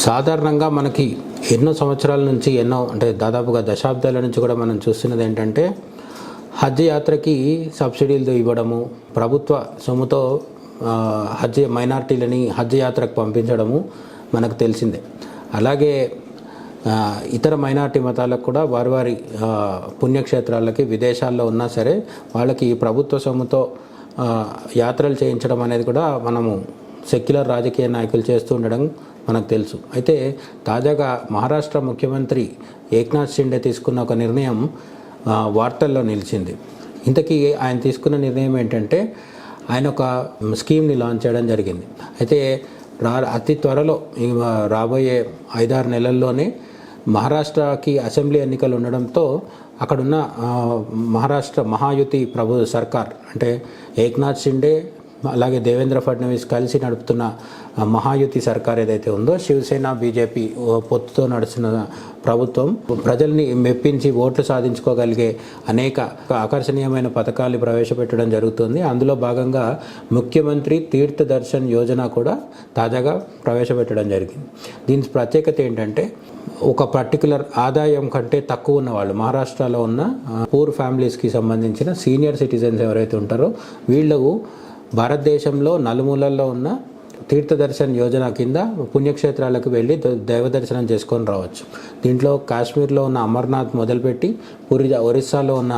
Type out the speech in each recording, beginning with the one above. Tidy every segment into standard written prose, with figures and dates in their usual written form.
సాధారణంగా మనకి ఎన్నో సంవత్సరాల నుంచి అంటే దాదాపుగా దశాబ్దాల నుంచి కూడా మనం చూస్తున్నది ఏంటంటే హజ్ యాత్రకి సబ్సిడీలు ఇవ్వడము, ప్రభుత్వ సొమ్ముతో హజ్ మైనార్టీలని హజ్ యాత్రకు పంపించడము మనకు తెలిసిందే. అలాగే ఇతర మైనార్టీ మతాలకు కూడా వారి పుణ్యక్షేత్రాలకి విదేశాల్లో ఉన్నా సరే వాళ్ళకి ప్రభుత్వ సొమ్ముతో యాత్రలు చేయించడం అనేది కూడా మనము సెక్యులర్ రాజకీయ నాయకులు చేస్తూ ఉండడం మనకు తెలుసు. అయితే తాజాగా మహారాష్ట్ర ముఖ్యమంత్రి ఏక్నాథ్ షిండే తీసుకున్న ఒక నిర్ణయం వార్తల్లో నిలిచింది. ఇంతకీ ఆయన తీసుకున్న నిర్ణయం ఏంటంటే ఆయన ఒక స్కీమ్ని లాంచ్ చేయడం జరిగింది. అయితే అతి త్వరలో రాబోయే 5-6 నెలల్లోనే మహారాష్ట్రకి అసెంబ్లీ ఎన్నికలు ఉండడంతో అక్కడున్న మహారాష్ట్ర మహాయుతి సర్కార్ అంటే ఏక్నాథ్ షిండే అలాగే దేవేంద్ర ఫడ్నవీస్ కలిసి నడుపుతున్న మహాయుతి సర్కార్ ఏదైతే ఉందో, శివసేన బీజేపీ పొత్తుతో నడుస్తున్న ప్రభుత్వం ప్రజల్ని మెప్పించి ఓట్లు సాధించుకోగలిగే అనేక ఆకర్షణీయమైన పథకాలు ప్రవేశపెట్టడం జరుగుతుంది. అందులో భాగంగా ముఖ్యమంత్రి తీర్థ దర్శన్ యోజన కూడా తాజాగా ప్రవేశపెట్టడం జరిగింది. దీని ప్రత్యేకత ఏంటంటే ఒక పర్టికులర్ ఆదాయం కంటే తక్కువ ఉన్న వాళ్ళు, మహారాష్ట్రలో ఉన్న పూర్ ఫ్యామిలీస్కి సంబంధించిన సీనియర్ సిటిజన్స్ ఎవరైతే ఉంటారో వీళ్ళు భారతదేశంలో నలుమూలల్లో ఉన్న తీర్థదర్శన్ యోజన కింద పుణ్యక్షేత్రాలకు వెళ్ళి దైవ దర్శనం చేసుకొని రావచ్చు. దీంట్లో కాశ్మీర్లో ఉన్న అమర్నాథ్ మొదలుపెట్టి ఒరిస్సాలో ఉన్న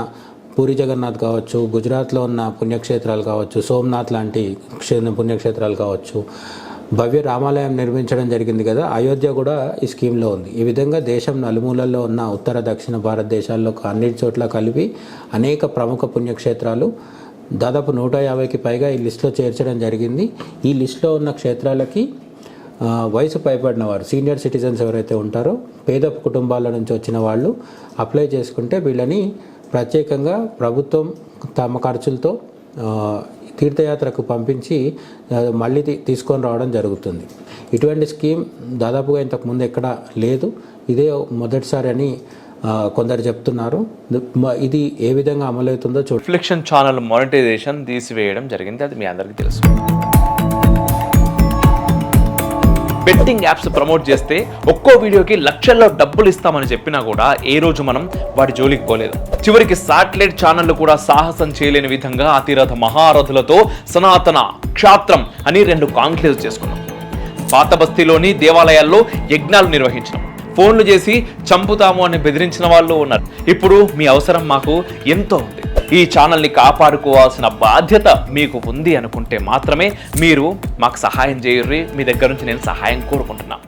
పూరి జగన్నాథ్ కావచ్చు, గుజరాత్లో ఉన్న పుణ్యక్షేత్రాలు కావచ్చు, సోమనాథ్ లాంటి పుణ్యక్షేత్రాలు కావచ్చు, భవ్య రామాలయం నిర్మించడం జరిగింది కదా, అయోధ్య కూడా ఈ స్కీమ్లో ఉంది. ఈ విధంగా దేశం నలుమూలల్లో ఉన్న ఉత్తర దక్షిణ భారతదేశాల్లో అన్నిటి చోట్ల కలిపి అనేక ప్రముఖ పుణ్యక్షేత్రాలు దాదాపు 150కి పైగా ఈ లిస్టులో చేర్చడం జరిగింది. ఈ లిస్టులో ఉన్న క్షేత్రాలకి వయసు పైబడిన వారు, సీనియర్ సిటిజన్స్ ఎవరైతే ఉంటారో, పేద కుటుంబాల నుంచి వచ్చిన వాళ్ళు అప్లై చేసుకుంటే వీళ్ళని ప్రత్యేకంగా ప్రభుత్వం తమ ఖర్చులతో తీర్థయాత్రకు పంపించి మళ్ళీ తీసుకొని రావడం జరుగుతుంది. ఇటువంటి స్కీమ్ దాదాపుగా ఇంతకుముందు ఎక్కడా లేదు, ఇదే మొదటిసారి అని కొందరు చెప్తున్నారు. ఇది ఏ విధంగా అమలవుతుందో రిఫ్లెక్షన్ ఛానల్ మానిటైజేషన్ తీసివేయడం జరిగింది, అది మీ అందరికీ తెలుసు. బెట్టింగ్ యాప్స్ ప్రమోట్ చేస్తే ఒక్కో వీడియోకి లక్షల్లో డబ్బులు ఇస్తామని చెప్పినా కూడా ఏ రోజు మనం వాటి జోలికి పోలేదు. చివరికి శాటిలైట్ ఛానళ్లు కూడా సాహసం చేయలేని విధంగా అతిరథ మహారథులతో సనాతన క్షాత్రం అని 2 కాంక్లేవ్స్ చేసుకున్నాం. పాత బస్తీలోని దేవాలయాల్లో యజ్ఞాలు నిర్వహించాం. ఫోన్లు చేసి చంపుతాము అని బెదిరించిన వాళ్ళు ఉన్నారు. ఇప్పుడు మీ అవసరం మాకు ఎంతో ఉంది. ఈ ఛానల్ని కాపాడుకోవాల్సిన బాధ్యత మీకు ఉంది అనుకుంటే మాత్రమే మీరు మాకు సహాయం చేయర్రి. మీ దగ్గర నుంచి నేను సహాయం కోరుకుంటున్నాను.